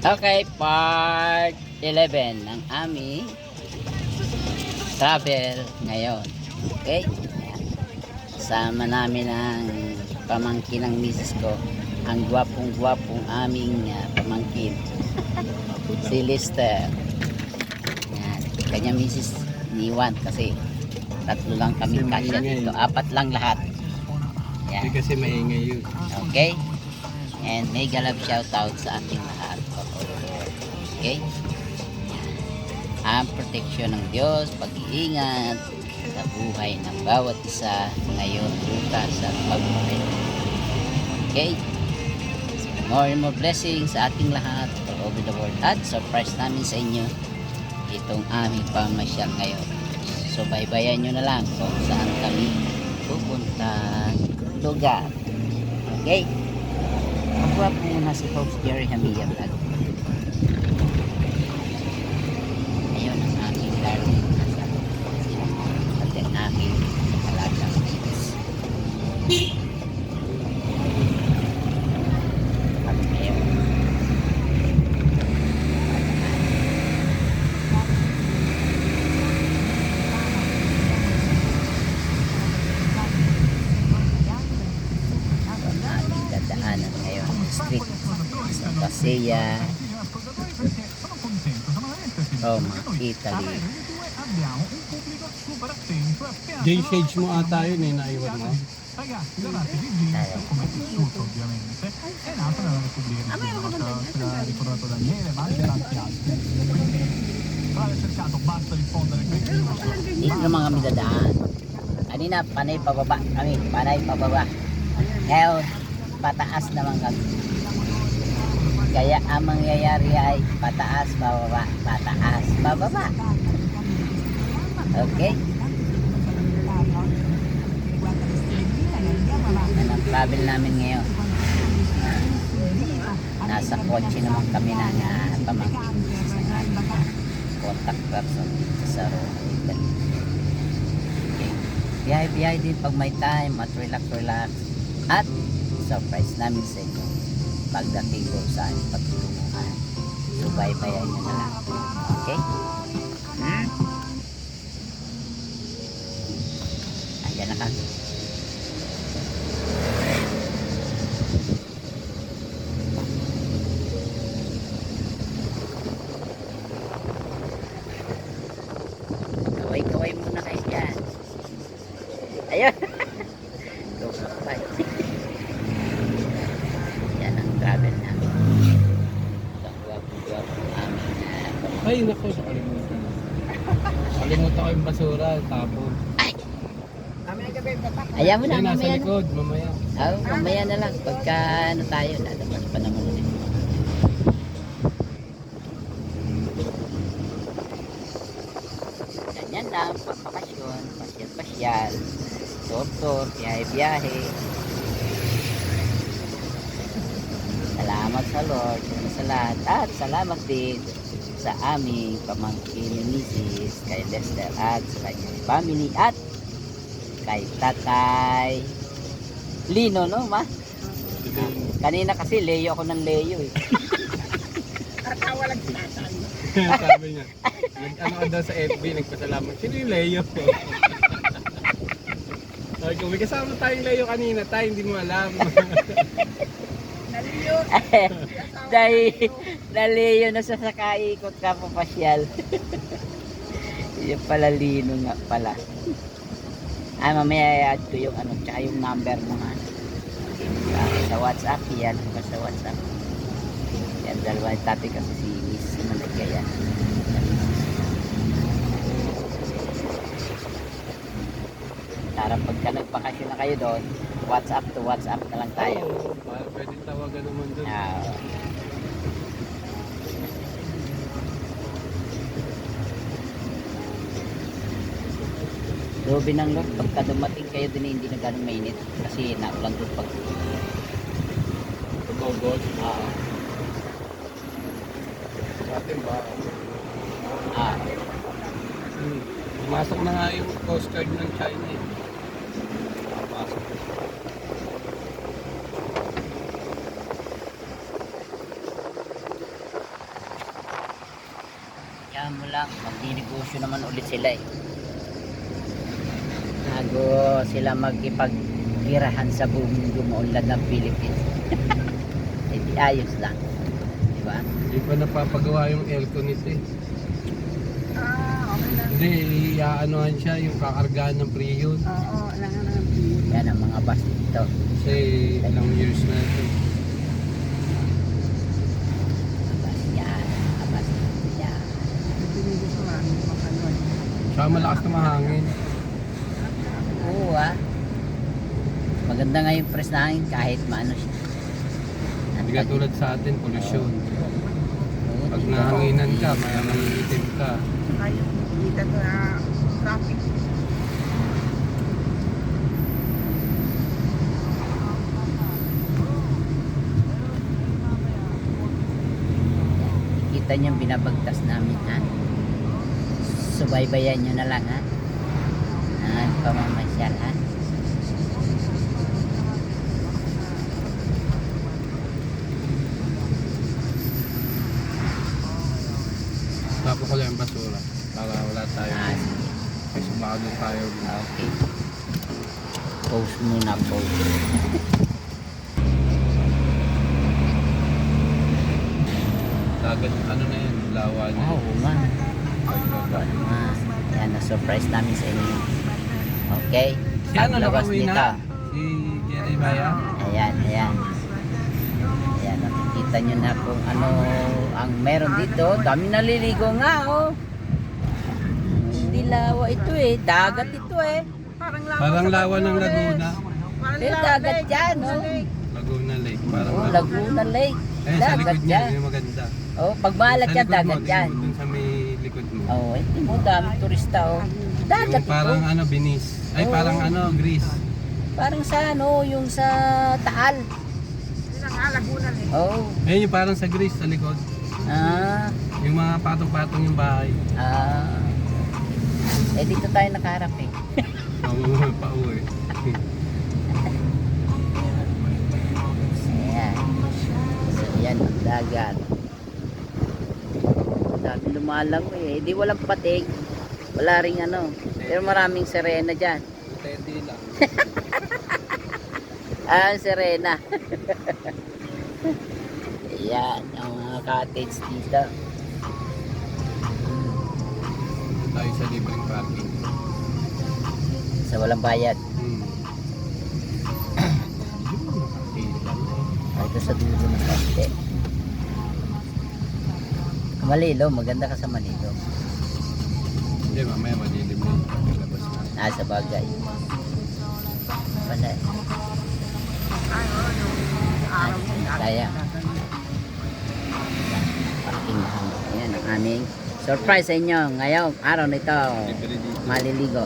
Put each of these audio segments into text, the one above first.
Okay, part 11 ng aming travel ngayon. Okay? Ayan. Sama namin ang pamangkin ng misis ko. Ang gwapong-gwapong aming pamangkin. Si Lister. Ayan. Kanya misis niwan kasi tatlo lang kami kasya dito. Apat lang lahat. Ayan. Kasi maingay yun. Okay? And mega love shoutout sa ating lahat. Okay? Ang proteksyon ng Diyos, pag-iingat sa buhay ng bawat isa ngayon, bukas at pagbuhay. Okay? So, more and more blessings sa ating lahat all over the world. At surprise namin sa inyo itong aming pamasyal ngayon. So baybayan nyo na lang kung saan kami pupunta lugar. Okay? Magwa po muna si Host Jerry Hamia Vlog. Ayun ang aking laro at ang aking alagang kids. Kami ngayon. Ang aming dadaanan ngayon. Street sa Pasea, Roma, Italy. J-Shades mo ata yun eh, naiwan mo. Ragazzi, davanti di Gigi, come vissuto ovviamente, è nato nella Repubblica di Cipro, l'ha ricordato Daniele, ma anche tanti altri. Quindi, trovare cercato, basta rispondere qui. Dito naman kami dadaan. Kanina, panay pababa kami. Panay pababa. Ngayon, pataas naman kami. Kaya ang mangyayari ay pataas, pababa, pataas, pababa. Okay? Yan ang travel namin ngayon. Nasa kotse naman kami ng pamangkin ng aming contact person dito sa Roma, Italy. Okay. Biyahe-biyahe din pag may time at relax. At surprise namin sa inyo pagdating ko sa aming pagtulungan. So bye-bye nyo na lang. Okay? Ayan na kami. Kaway-kaway muna kayo dyan. Ayun. Bye. Yan ang travel namin. Ang gwapo-gwapo aming Ay, naku, nakalimutan. Nakalimutan ko yung basura, tapon. ayaw mo na Ay, nasa mamaya na. likod, mamaya. Mamaya na lang. Pagka ano tayo, lalabas pa naman ulit. Ganyan lang, pagbakasyon, pasyal-pasyal, tour-tour, biyahe-biyahe. Salamat sa Lord sa lahat at salamat din sa aming pamangkin ni Mrs. kay Lester at sa kanyang family at kay Tatay Lino, no ma? Kanina kasi Leo ako ng Leo eh. Sabi niya, ano ka daw sa FB, nagpasalamat. Sino yung Leo? Sabi ko, may kasama tayong Leo kanina, tayo hindi mo alam. Dahil Leo na sa sakaikot ka papasyal. Yung pala Lino nga pala. Ay mamaya i-add ko yung ano, tsaka yung number mo nga. Okay, sa WhatsApp yan, sa WhatsApp. Yan, dalawa yung tatay kasi si Miss Managaya. Para pagka nagbakasyon na kayo doon, WhatsApp to WhatsApp na lang tayo. Pwede tawagan naman doon. Lobe ng Lord, pagka dumating kayo din hindi na ganun mainit kasi naulan doon pag Pag-August. Sa atin ba? Pumasok na nga yung Coast Guard ng China eh. Papasok. hayaan mo lang. Magdinegosyo naman ulit sila eh. Bago sila magkipagkirahan sa buong gumuunlad ng Philippines. Eh di ayos lang. Di ba? Hindi pa napapagawa yung aircon nito eh. Okay lang. Hindi, iaanohan siya yung kakargahan ng Prion. Oo, alangan na ng Yan ang mga bus dito. Kasi ilang years na ito. Bus yan. Mga bus yan. Pinili ko nga, mapanood. Saka malakas na mahangin. Oo ah. Maganda nga yung press na hangin kahit maano siya. Hindi ka tulad sa atin, polusyon. Oo, Pag dito. nahanginan ka, may itim ka. Saka yung kita ko na traffic. Kita niyo yung binabagtas namin ha. Subaybayan nyo na lang ha. Pamamasyal ha. Tapos ko lang yung basura. Para wala tayo. Sige. Kasi baka doon tayo. Okay. Post muna, post. Dagat, ano na yan, lawa na. Oo nga. Oo nga. Yan, na-surprise namin sa inyo. Okay. Si ano Paglabas nakauwi nito. na? Si Jerry Baya? Ayan, ayan. Ayan, nakikita nyo na kung ano ang meron dito. Dami naliligo nga, oh. Hindi lawa ito eh. Dagat ito eh. Parang lawa ng Laguna. Pero dagat yan, oh. Laguna Lake. Parang Oh, Laguna Lake. Eh, sa Dagat likod niya, yan. yung maganda. Oh, pag maalat Sa yan, likod mo, dagat yan. Dun sa may likod mo. Oh, hindi mo dami turista, oh. Dagat Yung parang ito. ano, Binis. Ay, Oo. parang ano, Greece. Parang sa ano, yung sa Taal. Yun ang Laguna eh. Oh. Ayun, yung parang sa Greece, sa likod. Ah. Yung mga patong-patong yung bahay. Ah. Eh dito tayo nakaharap eh. Oo, pauwi. Ayan. So yan ang dagat. Dami lumalangoy eh. Di walang pating. Wala ring ano. Pero maraming sirena dyan. Teddy lang. Ah, sirena. Ayan. Ang mga cottage dito. Tayo sa libreng parking. Sa walang bayad. Ah, ito sa dulo ng konti. Malilo. Maganda ka sa Malilo. Hindi, mamaya madilim na yun. Labas na. Sa bagay. Wala. Araw mo. Kaya. Parking na. Ayan ang aming surprise sa inyo ngayong araw na ito. Libre dito. Maliligo.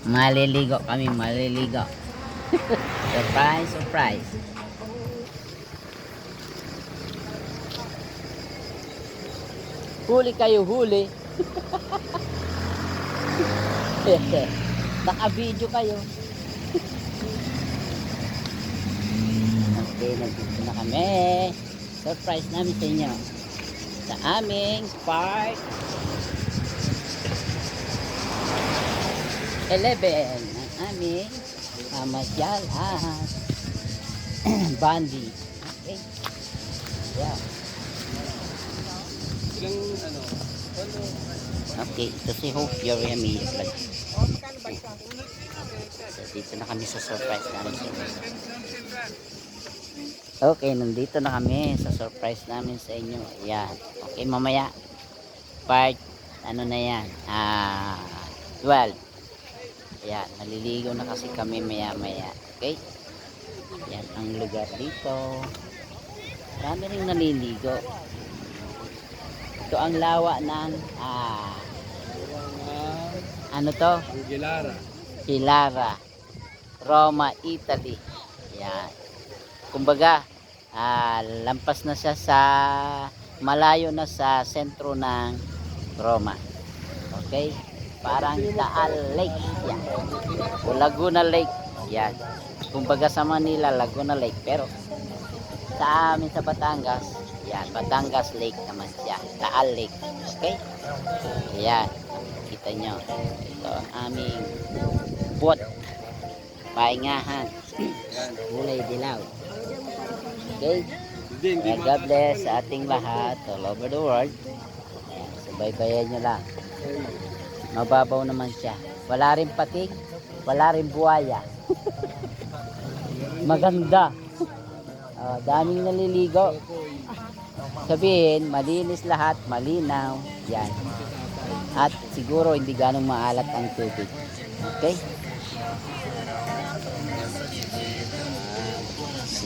Maliligo kami, maliligo. Surprise, surprise. Huli kayo, huli. Naka-video kayo. Okay, nandito na kami. Surprise namin sa inyo. Sa aming Spark 11 ang aming mamasyalan. Bandi. Okay. Yeah. Ilang ano? Okay, ito si Hope Yoremi. So, dito na kami sa surprise namin sa inyo. Okay, nandito na kami sa surprise namin sa inyo. Ayan. Okay, mamaya. Part, ano na yan? 12. Ayan, naliligo na kasi kami maya-maya. Okay? Yan ang lugar dito. Marami rin naliligo. Ito ang lawa ng ano to? Angelara. Pilara, Roma, Italy. Yan. Kumbaga, lampas na siya sa malayo na sa sentro ng Roma. Okay? Parang Taal Lake. Yan. O Laguna Lake. Yan. Kumbaga sa Manila, Laguna Lake. Pero sa amin sa Batangas, Yan, Batangas Lake naman siya. Taal Lake. Okay? Ayan. Kita nyo. Ito ang aming boat. Paingahan. Kulay dilaw. Okay? Kaya God bless sa ating lahat all over the world. Ayan, subaybayan nyo lang. Mababaw naman siya. Wala rin pating. Wala rin buhaya. Maganda. Daming naliligo. Sabihin, malinis lahat, malinaw. Yan. At siguro hindi ganong maalat ang tubig. Okay?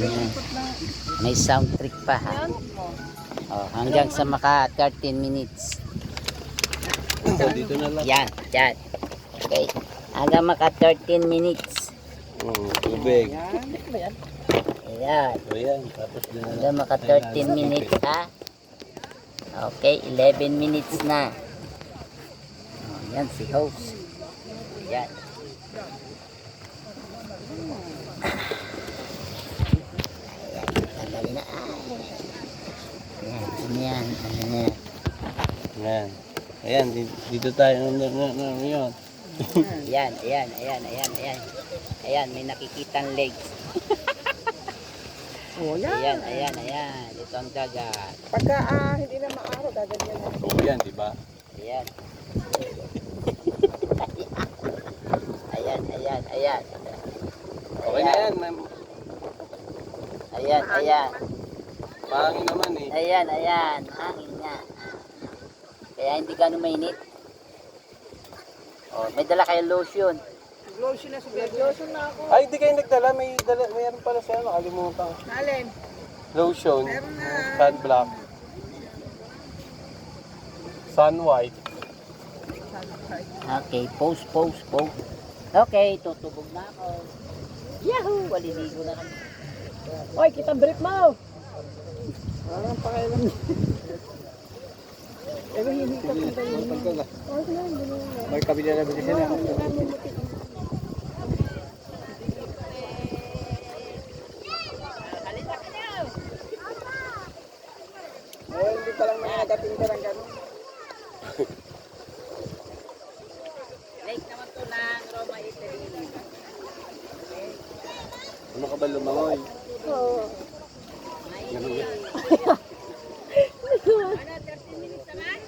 Yan. May sound trick pa ha. Hanggang sa maka 13 minutes. Dito na lang. Yan, yan. Okay. Hanggang maka 13 minutes. Tubig. Ayan. O yan, tapos din na lang. Hanggang maka 13 minutes ha. Okay, 11 minutes na. Yan si host. Yan. Tanggalin na. Yan. Ano yan. Yan. Ayan, dito tayo. Yun. Ayan. Ayan, may nakikitang legs. Oh, yan. Ayan. Ito ang dagat. Pagka hindi na maaraw, gaganyan na. O yan, di ba? Ayan. Ayan. Okay na yan. ma'am. Ayan. Pangin naman eh. Ayan. Hangin nga. Kaya hindi ganun mainit. Oh, may dala kayong lotion. Lotion na si Bebe. Lotion na ako. Ay, hindi kayo nagdala. Mayroon pala siya. Nakalimutan. Alin? Lotion. Meron na. Sunblock. Sun white. Okay, post. Okay, tutubog na ako. Yahoo! Waliligo na kami. Oy, kita brief mo. Ang pakailan. Hindi ka pa tayo. May kabila na bilis sila. Hindi pa lang mga nagating ka ng gano'n. Lake naman to ng Roma, Italy. Ano ka ba lumangoy? Oo. Ano, 13 minutes naman?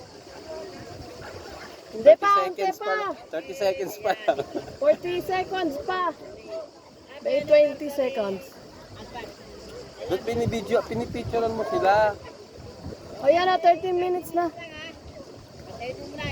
Hindi pa, 30 seconds pa lang. 40 seconds pa. May 20 seconds. Ba't pinipicturean mo sila? O yan na, 13 minutes na. Patay mo muna